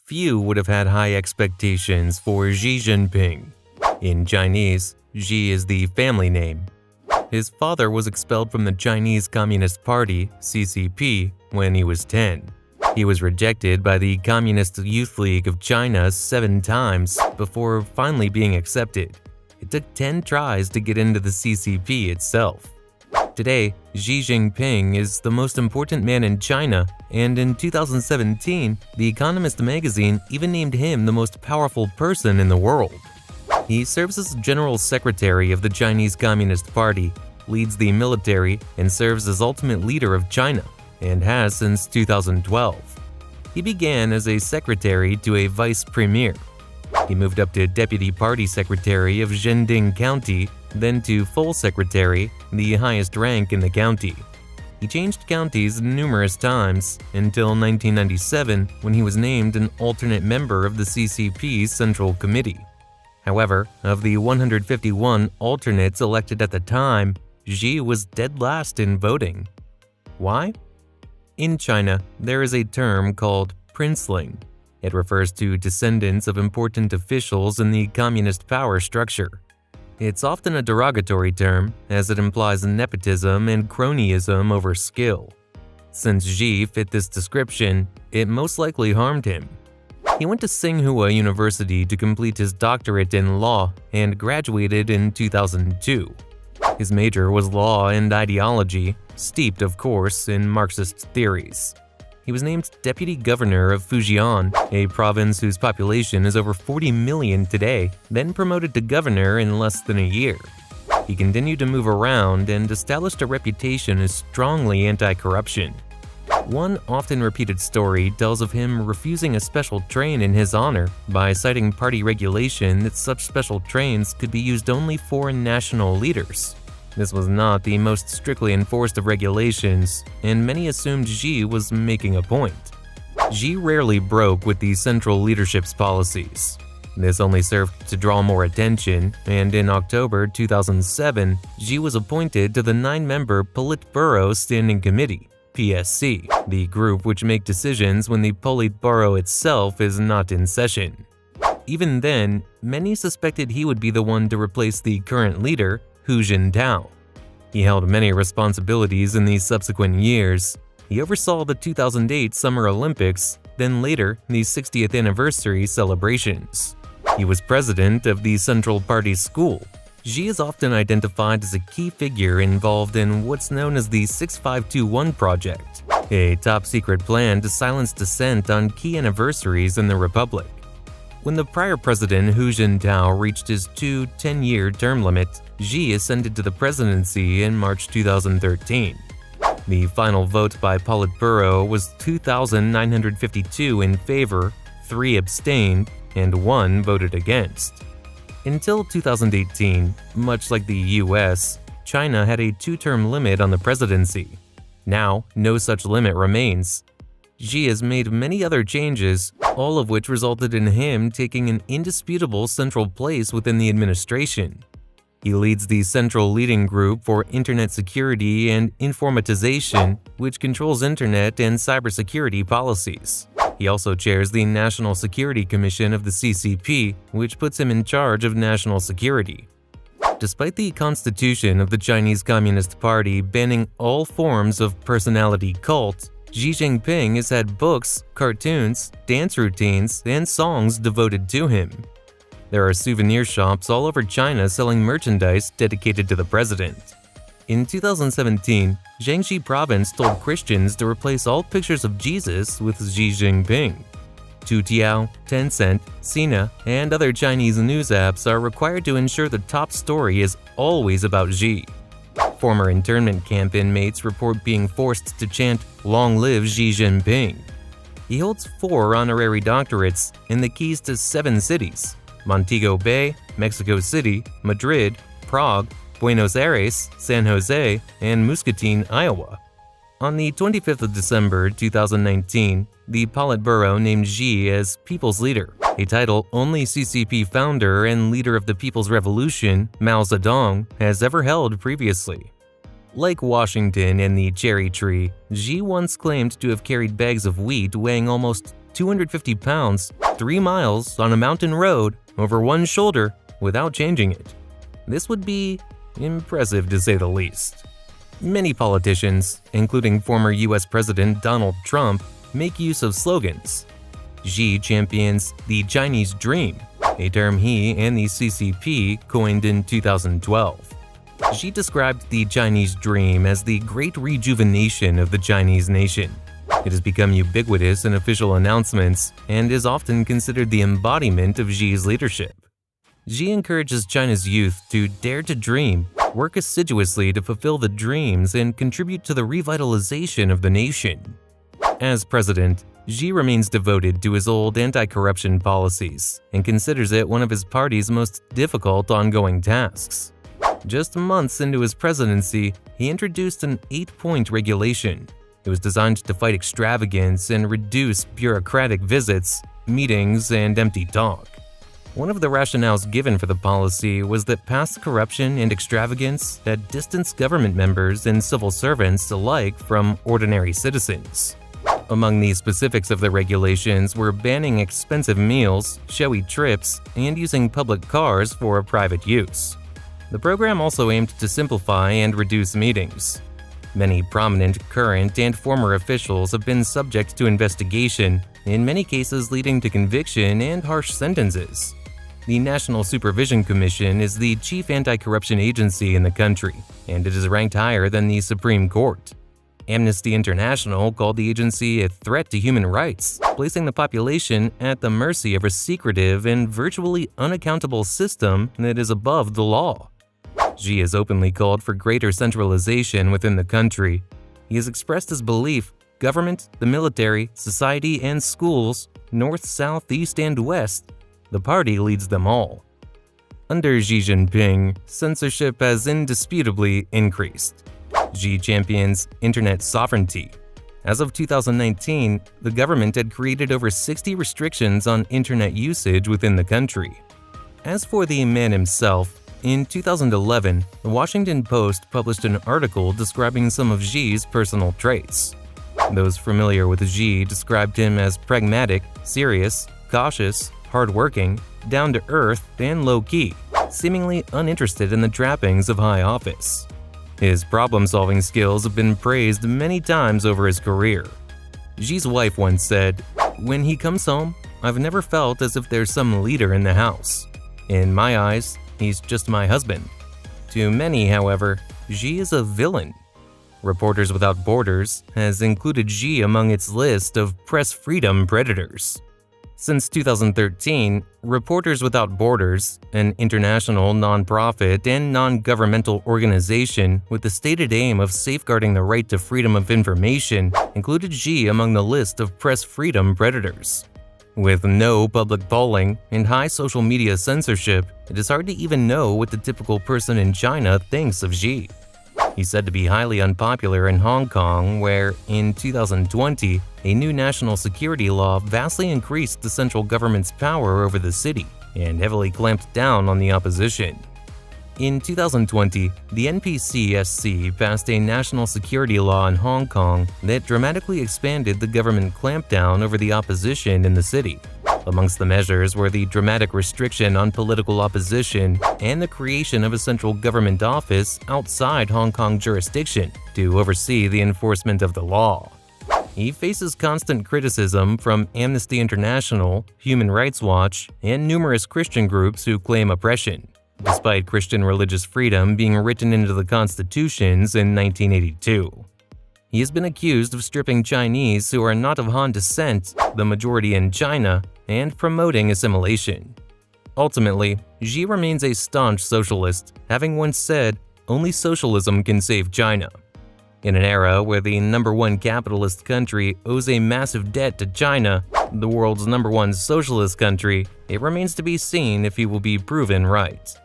few would have had high expectations for Xi Jinping. In Chinese, Xi is the family name. His father was expelled from the Chinese Communist Party, CCP, when he was 10. He was rejected by the Communist Youth League of China 7 times before finally being accepted. It took 10 tries to get into the CCP itself. Today, Xi Jinping is the most important man in China, and in 2017, The Economist magazine even named him the most powerful person in the world. He serves as General Secretary of the Chinese Communist Party, leads the military, and serves as ultimate leader of China, and has since 2012. He began as a secretary to a vice premier. He moved up to deputy party secretary of Zhending County, then to full secretary, the highest rank in the county. He changed counties numerous times until 1997, when he was named an alternate member of the CCP's Central Committee. However, of the 151 alternates elected at the time, Xi was dead last in voting. Why? In China, there is a term called Princeling. It refers to descendants of important officials in the communist power structure. It's often a derogatory term, as it implies nepotism and cronyism over skill. Since Xi fit this description, it most likely harmed him. He went to Tsinghua University to complete his doctorate in law and graduated in 2002. His major was law and ideology, steeped, of course, in Marxist theories. He was named deputy governor of Fujian, a province whose population is over 40 million today, then promoted to governor in less than a year. He continued to move around and established a reputation as strongly anti-corruption. One often repeated story tells of him refusing a special train in his honor by citing party regulation that such special trains could be used only for national leaders. This was not the most strictly enforced of regulations, and many assumed Xi was making a point. Xi rarely broke with the central leadership's policies. This only served to draw more attention, and in October 2007, Xi was appointed to the 9-member Politburo Standing Committee, PSC, the group which make decisions when the Politburo itself is not in session. Even then, many suspected he would be the one to replace the current leader, Hu Jintao. He held many responsibilities in the subsequent years. He oversaw the 2008 Summer Olympics, then later the 60th anniversary celebrations. He was president of the Central Party School. Xi is often identified as a key figure involved in what's known as the 6521 Project, a top-secret plan to silence dissent on key anniversaries in the Republic. When the prior president Hu Jintao reached his 2 10-year term limit, Xi ascended to the presidency in March 2013. The final vote by Politburo was 2,952 in favor, 3 abstained, and 1 voted against. Until 2018, much like the US, China had a 2-term limit on the presidency. Now, no such limit remains. Xi has made many other changes, all of which resulted in him taking an indisputable central place within the administration. He leads the Central Leading Group for Internet Security and Informatization, which controls internet and cybersecurity policies. He also chairs the National Security Commission of the CCP, which puts him in charge of national security. Despite the constitution of the Chinese Communist Party banning all forms of personality cult, Xi Jinping has had books, cartoons, dance routines, and songs devoted to him. There are souvenir shops all over China selling merchandise dedicated to the president. In 2017, Jiangxi province told Christians to replace all pictures of Jesus with Xi Jinping. Toutiao, Tencent, Sina, and other Chinese news apps are required to ensure the top story is always about Xi. Former internment camp inmates report being forced to chant, "Long live Xi Jinping." He holds 4 honorary doctorates and the keys to 7 cities: Montego Bay, Mexico City, Madrid, Prague, Buenos Aires, San Jose, and Muscatine, Iowa. On the 25th of December 2019, the Politburo named Xi as People's Leader, a title only CCP founder and leader of the People's Revolution, Mao Zedong, has ever held previously. Like Washington and the cherry tree, Xi once claimed to have carried bags of wheat weighing almost 250 pounds 3 miles on a mountain road over one shoulder without changing it. This would be impressive to say the least. Many politicians, including former US President Donald Trump, make use of slogans. Xi champions the Chinese dream, a term he and the CCP coined in 2012. Xi described the Chinese dream as the great rejuvenation of the Chinese nation. It has become ubiquitous in official announcements and is often considered the embodiment of Xi's leadership. Xi encourages China's youth to dare to dream, work assiduously to fulfill the dreams, and contribute to the revitalization of the nation. As president, Xi remains devoted to his old anti-corruption policies and considers it one of his party's most difficult ongoing tasks. Just months into his presidency, he introduced an 8-point regulation. It was designed to fight extravagance and reduce bureaucratic visits, meetings, and empty talk. One of the rationales given for the policy was that past corruption and extravagance had distanced government members and civil servants alike from ordinary citizens. Among the specifics of the regulations were banning expensive meals, showy trips, and using public cars for private use. The program also aimed to simplify and reduce meetings. Many prominent current and former officials have been subject to investigation, in many cases leading to conviction and harsh sentences. The National Supervision Commission is the chief anti-corruption agency in the country, and it is ranked higher than the Supreme Court. Amnesty International called the agency a threat to human rights, placing the population at the mercy of a secretive and virtually unaccountable system that is above the law. Xi has openly called for greater centralization within the country. He has expressed his belief government, the military, society, and schools, north, south, east, and west, the party leads them all. Under Xi Jinping, censorship has indisputably increased. Xi champions internet sovereignty. As of 2019, the government had created over 60 restrictions on internet usage within the country. As for the man himself, in 2011, the Washington Post published an article describing some of Xi's personal traits. Those familiar with Xi described him as pragmatic, serious, cautious, hardworking, down-to-earth, and low-key, seemingly uninterested in the trappings of high office. His problem-solving skills have been praised many times over his career. Xi's wife once said, "When he comes home, I've never felt as if there's some leader in the house. In my eyes, he's just my husband." To many, however, Xi is a villain. Reporters Without Borders has included Xi among its list of press freedom predators. Since 2013, Reporters Without Borders, an international nonprofit and non-governmental organization with the stated aim of safeguarding the right to freedom of information, included Xi among the list of press freedom predators. With no public polling and high social media censorship, it is hard to even know what the typical person in China thinks of Xi. He's said to be highly unpopular in Hong Kong, where, in 2020, a new national security law vastly increased the central government's power over the city and heavily clamped down on the opposition. In 2020, the NPCSC passed a national security law in Hong Kong that dramatically expanded the government clampdown over the opposition in the city. Amongst the measures were the dramatic restriction on political opposition and the creation of a central government office outside Hong Kong jurisdiction to oversee the enforcement of the law. He faces constant criticism from Amnesty International, Human Rights Watch, and numerous Christian groups who claim oppression, despite Christian religious freedom being written into the constitutions in 1982. He has been accused of stripping Chinese who are not of Han descent, the majority in China, and promoting assimilation. Ultimately, Xi remains a staunch socialist, having once said, "Only socialism can save China." In an era where the #1 capitalist country owes a massive debt to China, the world's #1 socialist country, it remains to be seen if he will be proven right.